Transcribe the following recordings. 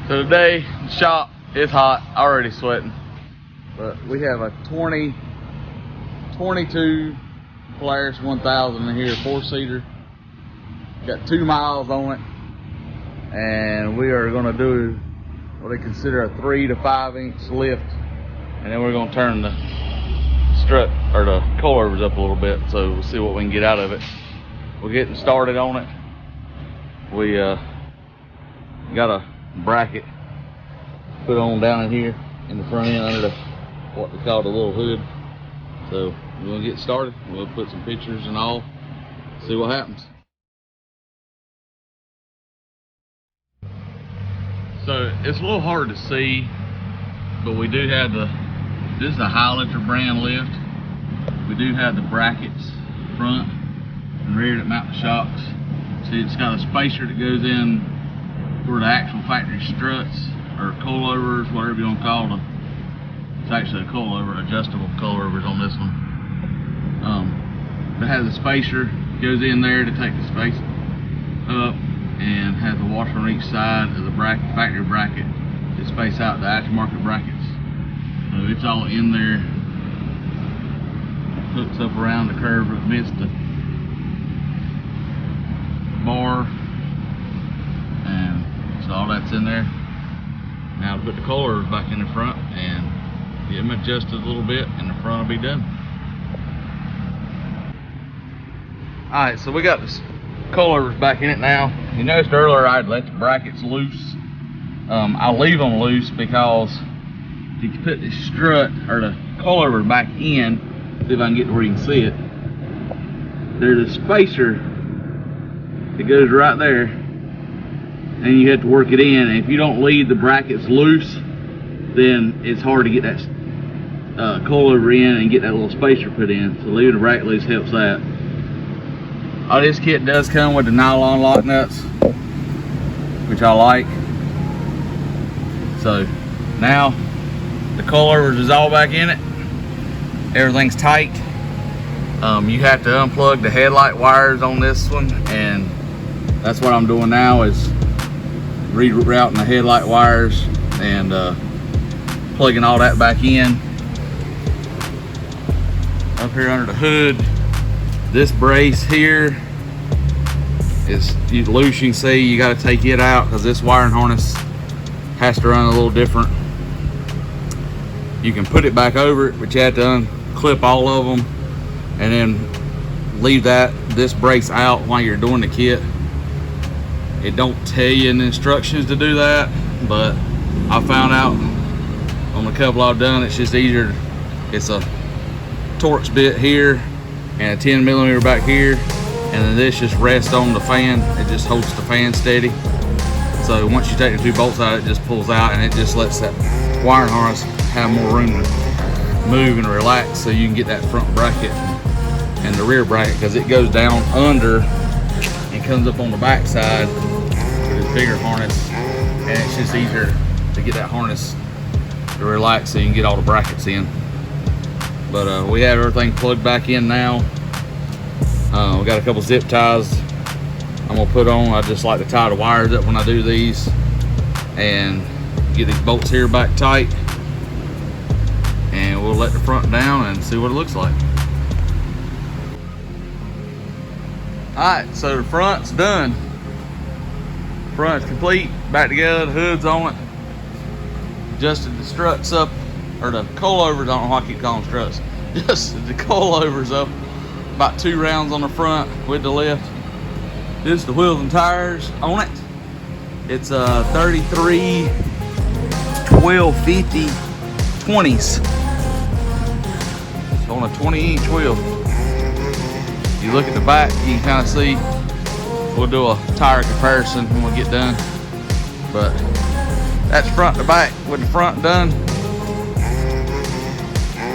So today, the shop is hot, already sweating. But we have a 2022 Polaris 1000 in here, 4-seater. Got 2 miles on it. And we are gonna do what they consider a 3 to 5 inch lift. And then we're gonna turn the strut, or the coilovers up a little bit, so we'll see what we can get out of it. We're getting started on it. We got a bracket put on down in here in the front end under the what they call the little hood. So we're gonna get started. We'll put some pictures and all, see what happens. So it's a little hard to see, but we do have this is a Highlifter brand lift. We do have the brackets front and rear that mount the shocks. See, it's got a spacer that goes in for the actual factory struts or coilovers, whatever you want to call them. It's actually a coilover, adjustable coilovers on this one. It has a spacer, goes in there to take the space up, and has a washer on each side of the bracket, factory bracket, to space out the aftermarket brackets. So it's all in there, hooks up around the curve amidst the bar, and so all that's in there. Now to put the coilovers back in the front and get them adjusted a little bit, and the front will be done. Alright, so we got the coilovers back in it now. You noticed earlier I'd let the brackets loose. I leave them loose because if you put the strut or the coilover back in, see if I can get to where you can see it, there's a spacer that goes right there, and you have to work it in. And if you don't leave the brackets loose, then it's hard to get that coilover in and get that little spacer put in. So leaving the bracket loose helps that. Oh, this kit does come with the nylon lock nuts, which I like. So now the coilovers is all back in it. Everything's tight. You have to unplug the headlight wires on this one, and that's what I'm doing now, is rerouting the headlight wires and plugging all that back in. Up here under the hood, this brace here is loose. You can see you got to take it out because this wiring harness has to run a little different. You can put it back over it, but you have to unclip all of them and then leave this brace out while you're doing the kit. It don't tell you in the instructions to do that, but I found out on the couple I've done, it's just easier. It's a Torx bit here and a 10mm back here, and then this just rests on the fan. It just holds the fan steady. So once you take the 2 bolts out, it just pulls out, and it just lets that wiring harness have more room to move and relax, so you can get that front bracket and the rear bracket, because it goes down under and comes up on the back side with this bigger harness, and it's just easier to get that harness to relax so you can get all the brackets in. But we have everything plugged back in now. We got a couple zip ties I'm gonna put on. I just like to tie the wires up when I do these, and get these bolts here back tight, and we'll let the front down and see what it looks like. Alright, so the front's done. Front's complete, back together, the hood's on it. Adjusted the struts up, or the coilovers, I don't know why I keep calling them struts. Adjusted the coilovers up about 2 rounds on the front with the lift. This is the wheels and tires on it. It's a 33 1250 20s. It's on a 20-inch wheel. You look at the back, you can kind of see. We'll do a tire comparison when we get done. But that's front to back with the front done.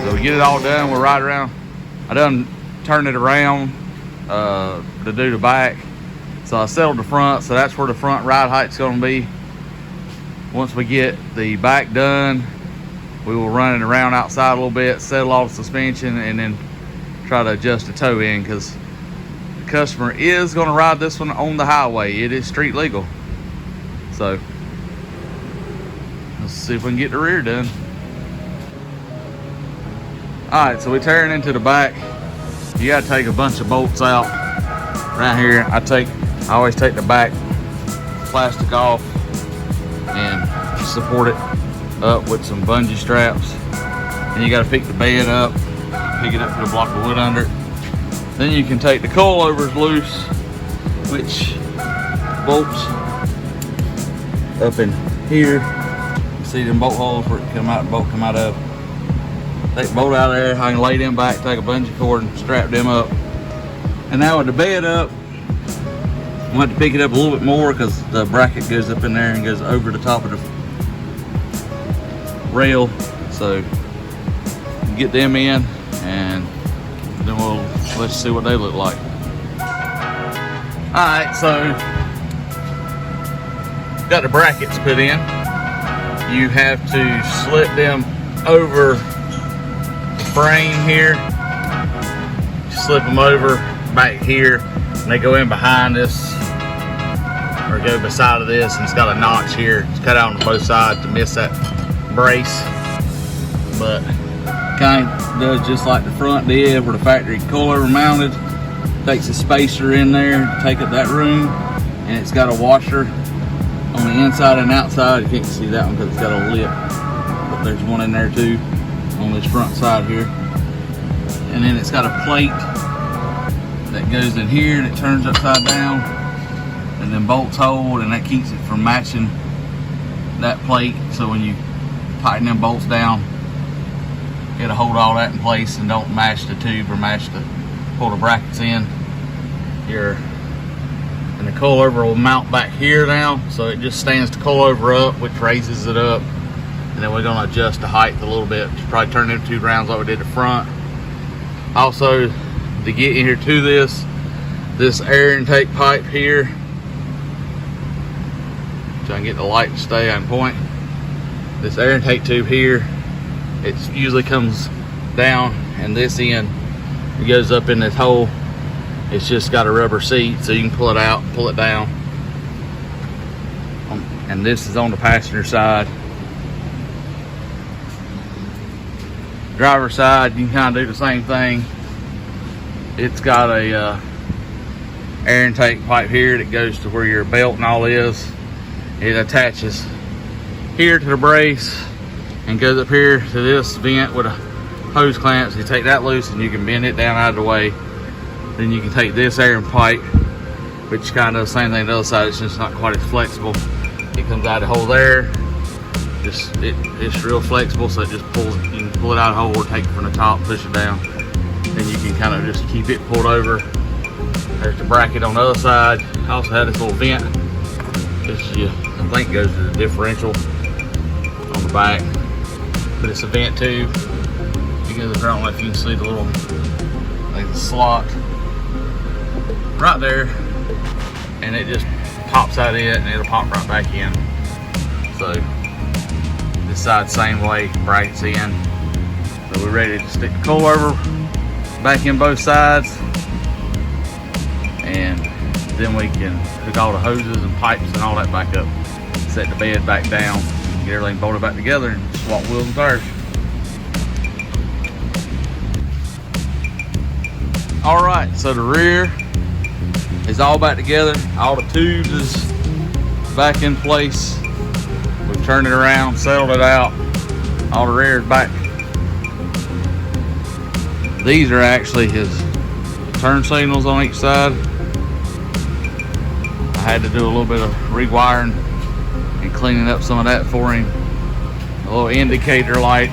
So we get it all done. We're right around. I done turned it around to do the back. So I settled the front, so that's where the front ride height's going to be. Once we get the back done, we will run it around outside a little bit, settle off the suspension, and then try to adjust the toe in, because the customer is going to ride this one on the highway. It is street legal. So let's see if we can get the rear done. Alright, so we're tearing into the back. You gotta take a bunch of bolts out. Right here, I always take the back plastic off and support it up with some bungee straps. And you gotta pick the bed up, pick it up, put a block of wood under it. Then you can take the coilovers loose, which bolts up in here. You see them bolt holes where it bolt come out of. Take the bolt out of there, I can lay them back, take a bungee cord and strap them up. And now with the bed up, I'm going to have to pick it up a little bit more because the bracket goes up in there and goes over the top of the rail. So get them in and then let's see what they look like. Alright, so got the brackets put in. You have to slip them over the frame here. Slip them over back here and they go in behind this or go beside of this, and it's got a notch here. It's cut out on both sides to miss that brace, but kind of does just like the front did where the factory coilover mounted. Takes a spacer in there to take up that room, and it's got a washer on the inside and outside. You can't see that one because it's got a lip, but there's one in there too on this front side here. And then it's got a plate that goes in here and it turns upside down, and then bolts hold, and that keeps it from matching that plate. So when you tighten them bolts down, it'll hold all that in place and don't mash the tube or pull the brackets in here. And the coilover will mount back here now, so it just stands the coilover up, which raises it up. And then we're going to adjust the height a little bit. Probably turn them 2 rounds like we did the front. Also, to get in here to this air intake pipe here, so I can get the light to stay on point. This air intake tube here, it usually comes down, and this end, it goes up in this hole. It's just got a rubber seat, so you can pull it out, pull it down. And this is on the passenger side. Driver side, you can kind of do the same thing. It's got a air intake pipe here that goes to where your belt and all is. It attaches here to the brace and goes up here to this vent with a hose clamp. So you take that loose and you can bend it down out of the way. Then you can take this air pipe, which kind of the same thing the other side. It's just not quite as flexible. It comes out of the hole there. It's real flexible, so it just pulls. You can pull it out of the hole or take it from the top, push it down. Then you can kind of just keep it pulled over. There's the bracket on the other side. I also have this little vent. This I think goes to the differential on the back, but it's a vent tube. You go to the front, if you can see the little the slot right there, and it just pops out of it, and it'll pop right back in. So this side same way, brackets in. So we're ready to stick the coilover back in both sides, and then we can hook all the hoses and pipes and all that back up, set the bed back down, get everything bolted back together, and swap wheels and tires. All right, so the rear is all back together. All the tubes is back in place. We've turned it around, settled it out. All the rear is back. These are actually his turn signals on each side. I had to do a little bit of rewiring and cleaning up some of that for him. A little indicator light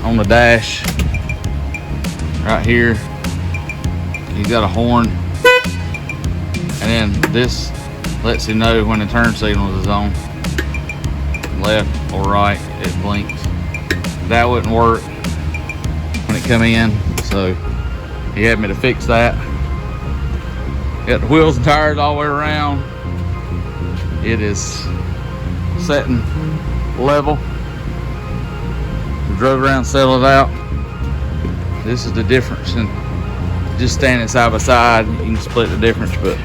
on the dash right here. He's got a horn, and then this lets you know when the turn signal is on, left or right. It blinks. That wouldn't work when it come in, so he had me to fix that. Got the wheels and tires all the way around. It is setting level. We drove around, settled it out. This is the difference in just standing side by side. You can split the difference, but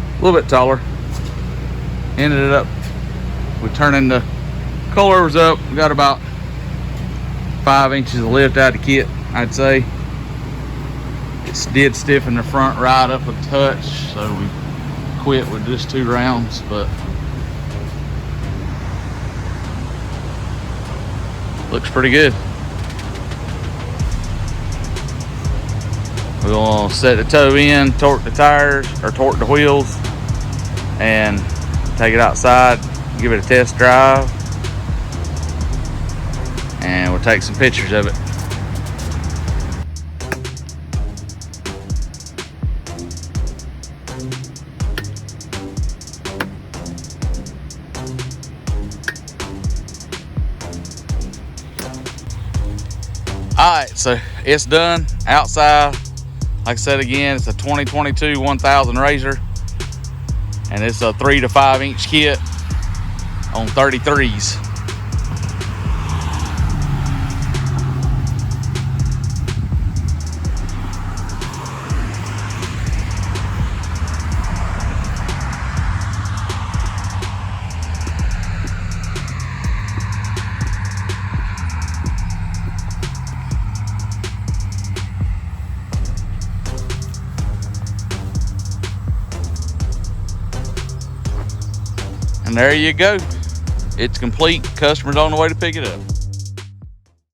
a little bit taller. ended up with turning the coilovers up. We got about 5 inches of lift out of the kit, I'd say. It did stiffen the front right up a touch, so we quit with just 2 rounds, but looks pretty good. We'll set the toe in, torque the tires, or torque the wheels, and take it outside, give it a test drive, and we'll take some pictures of it. Alright, so it's done outside. Like I said again, it's a 2022 1000 Razor, and it's a 3 to 5 inch kit on 33s. And there you go. It's complete. Customer's on the way to pick it up.